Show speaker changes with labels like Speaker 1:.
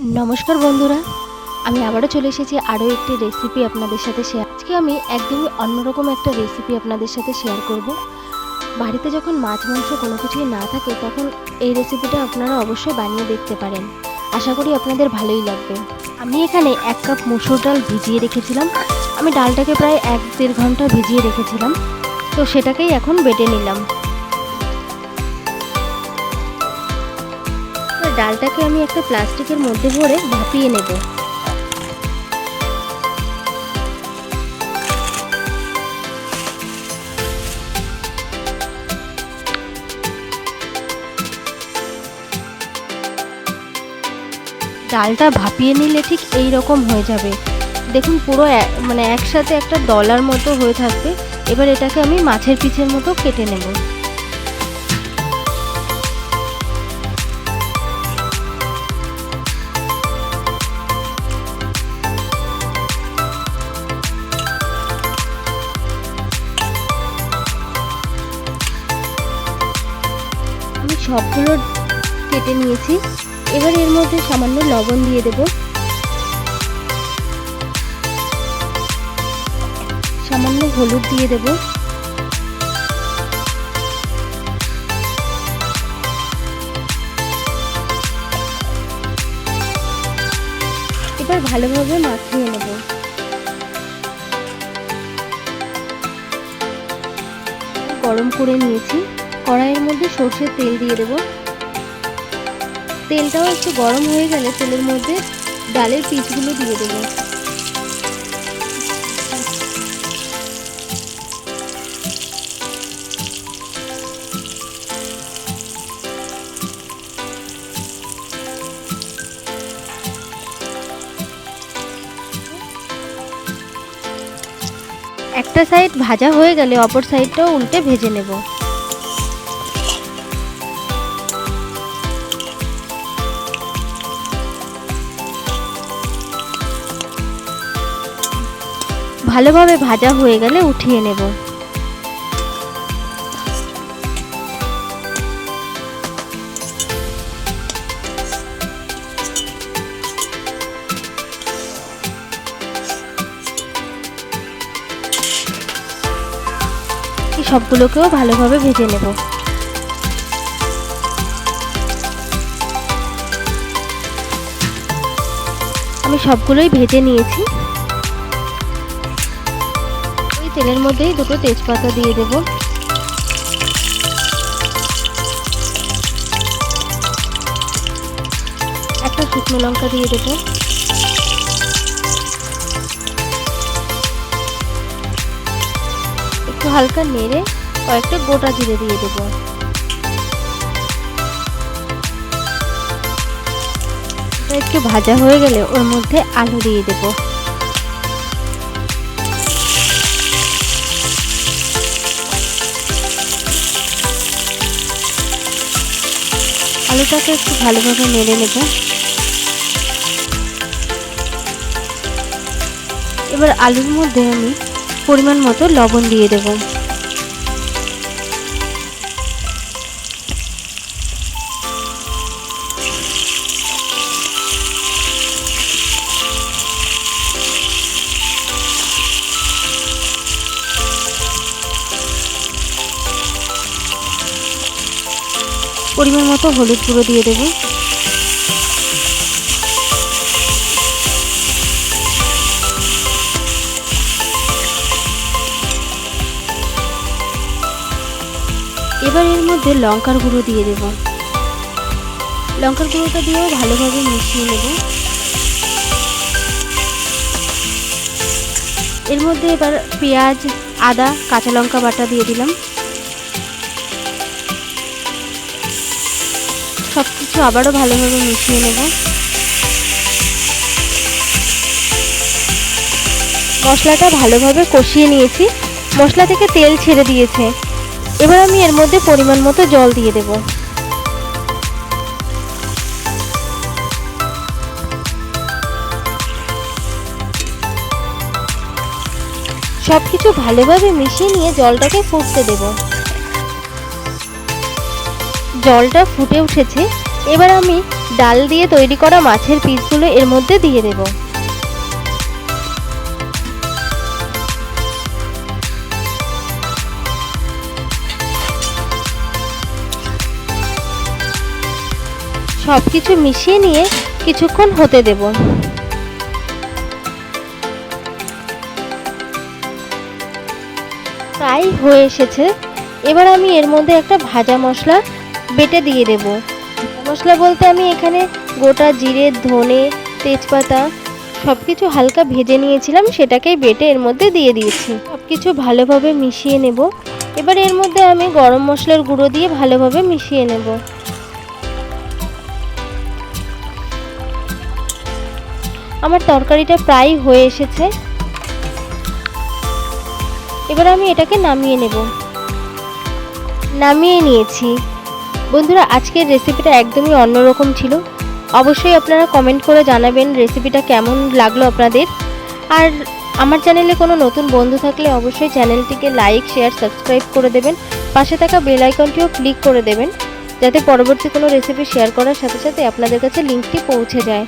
Speaker 1: নমস্কার বন্ধুরা, আমি আবারও চলে এসেছি আরও একটি রেসিপি আপনাদের সাথে শেয়ার। আজকে আমি একদমই অন্যরকম একটা রেসিপি আপনাদের সাথে শেয়ার করব। বাড়িতে যখন মাছ মাংস কোনো কিছুই না থাকে তখন এই রেসিপিটা আপনারা অবশ্যই বানিয়ে দেখতে পারেন। আশা করি আপনাদের ভালোই লাগবে। আমি এখানে 1 কাপ মসুর ডাল ভিজিয়ে রেখেছিলাম। আমি ডালটাকে প্রায় 1-1.5 ঘন্টা ভিজিয়ে রেখেছিলাম, তো সেটাকেই এখন বেটে নিলাম। ডালটাকে আমি একটা প্লাস্টিকের মধ্যে ভরে ভাপিয়ে নেব। ডালটা ভাপিয়ে নিলে ঠিক এই রকম হয়ে যাবে। দেখুন পুরো একসাথে একটা দলার মতো হয়ে থাকবে। এবার এটাকে আমি মাছের পিসের মতো কেটে নেব। আমি সবগুলো কেটে নিয়েছি। এবার এর মধ্যে সামান্য লবণ দিয়ে দেব, সামান্য হলুদ দিয়ে দেব, এবার ভালোভাবে মাখিয়ে নেব। গরম করে নিয়েছি, কড়াইয়ের মধ্যে সর্ষের তেল দিয়ে দেব। তেলটাও একটু গরম হয়ে গেলে তেলের মধ্যে ডালের পিসগুলো দিয়ে দেব। একটা সাইড ভাজা হয়ে গেলে অপর সাইডটাও উল্টে ভেজে নেব। ভালোভাবে ভাজা হয়ে গেলে উঠিয়ে নেব। সবগুলোকেও ভালোভাবে ভেজে নেব। আমি সবগুলোই ভেজে নিয়েছি। ওই তেলের মধ্যেই দুটো তেজপাতা দিয়ে দেব। একটা শুকনো লঙ্কা দিয়ে দেব। একটু হালকা নেড়ে কয়েকটা গোটা জিরে দিয়ে দেব। একটু ভাজা হয়ে গেলে ওর মধ্যে আলু দিয়ে দেব। আলুটাকে একটু ভালোভাবে নেড়ে নেব। এবার আলুর মধ্যে আমি পরিমাণ মতো লবণ দিয়ে দেব। পরিমাণ মতো হলুদ গুঁড়ো দিয়ে দেব। এবার এর মধ্যে লঙ্কার গুঁড়ো দিয়ে দেব। লঙ্কার গুঁড়োটা দিয়েও ভালোভাবে মিশিয়ে নেব। এর মধ্যে এবার পেঁয়াজ, আদা, কাঁচা লঙ্কা বাটা দিয়ে দিলাম। সবকিছু আবারও ভালোভাবে মিশিয়ে নেব। মশলাটা ভালোভাবে কষিয়ে নিয়েছি। মশলা থেকে তেল ছেড়ে দিয়েছে। এবার আমি এর মধ্যে পরিমাণ মতো জল দিয়ে দেব। সবকিছু ভালোভাবে মিশিয়ে নিয়ে জলটাকে ফুটতে দেব। জলটা ফুটে উঠেছে। এবার আমি ডাল দিয়ে তৈরি করা মাছের পিসগুলো এর মধ্যে দিয়ে দেব। সবকিছু মিশিয়ে নিয়ে কিছুক্ষণ হতে দেব। প্রায় হয়ে এসেছে। এবার আমি এর মধ্যে একটা ভাজা মশলা বেটে দিয়ে দেব। মশলা বলতে আমি এখানে গোটা জিরে, ধনে, তেজপাতা সব কিছু হালকা ভেজে নিয়েছিলাম, সেটাকেই বেটে এর মধ্যে দিয়ে দিয়েছি। সব কিছু ভালোভাবে মিশিয়ে নেব। এবার এর মধ্যে আমি গরম মশলার গুঁড়ো দিয়ে ভালোভাবে মিশিয়ে নেব। আমার তরকারিটা প্রায় হয়ে এসেছে। এবার আমি এটাকে নামিয়ে নেব। নামিয়ে নিয়েছি। বন্ধুরা, আজকের রেসিপিটা একদমই অন্যরকম ছিল। অবশ্যই আপনারা কমেন্ট করে জানাবেন রেসিপিটা কেমন লাগলো আপনাদের। আর আমার চ্যানেলে কোনো নতুন বন্ধু থাকলে অবশ্যই চ্যানেলটিকে লাইক, শেয়ার, সাবস্ক্রাইব করে দেবেন। পাশে থাকা বেল আইকনটিও ক্লিক করে দেবেন, যাতে পরবর্তী কোনো রেসিপি শেয়ার করার সাথে সাথে আপনাদের কাছে লিঙ্কটি পৌঁছে যায়।